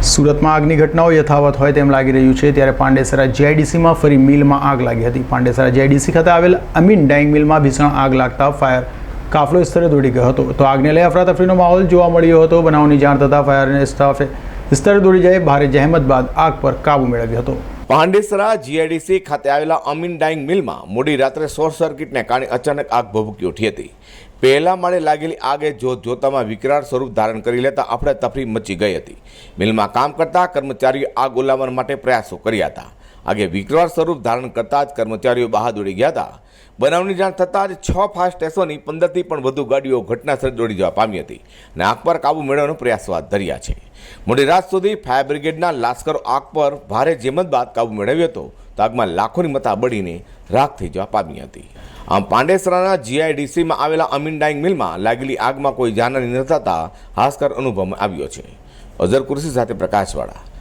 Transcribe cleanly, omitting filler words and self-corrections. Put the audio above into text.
સુરતમાં આગની ઘટનાઓ યથાવત હોય તેમ લાગી રહ્યું છે ત્યારે પાંડેસરા જીઆઈડીસીમાં ફરી મિલમાં આગ લાગી હતી। પાંડેસરા જીઆઈડીસી ખાતે આવેલ અમીન ડાઇંગ મિલમાં ભીષણ આગ લાગતા ફાયર કાફલો સ્થળે દોડી ગયો હતો તો આગને લઈ અફરાતફરીનો માહોલ જોવા મળ્યો હતો। બનાવની જાણ થતાં ફાયર સ્ટાફે સ્થળે દોડી જઈ ભારે જહેમત બાદ આગ પર કાબુ મેળવ્યો હતો। પાંડેસરા જીઆઈડીસી ખાતે આવેલા અમીન ડાઇંગ મિલમાં મોડી રાત્રે શોર્ટ સર્કિટને કારણે અચાનક આગ ભભૂકી ઉઠી હતી। પહેલા માળે લાગેલી આગે જોતજોતામાં વિકરાળ સ્વરૂપ ધારણ કરી લેતા અફરાતફરી મચી ગઈ હતી। મિલમાં કામ કરતા કર્મચારીઓ આગ ઓલાવવા માટે પ્રયાસો કર્યા હતા। આગે વિકરાળ સ્વરૂપ ધારણ કરતા જ કર્મચારીઓ બહાર દોડી ગયા હતા। બનાવની જાણ થતાં જ 6 ફાયર સ્ટેશનની 15થી પણ વધુ ગાડીઓ ઘટનાસ્થળે દોડી જવા પામી હતી અને આગ પર કાબુ મેળવવાનો પ્રયાસો હાથ ધર્યા છે। મોડી રાત સુધી ફાયર બ્રિગેડના લાશ્કરો આગ પર ભારે જહેમત બાદ કાબુ મેળવ્યો હતો તો આગમાં લાખોની મતા બળીને રાખ થઈ જવા પામી હતી। આમ પાંડેસરાના જીઆઈડીસીમાં આવેલા અમીન ડાઇંગ મિલમાં લાગેલી આગમાં કોઈ જાનહાની ન થતાં હાશકાર અનુભવમાં આવ્યો છે। અઝર કુરશી સાથે પ્રકાશવાળા,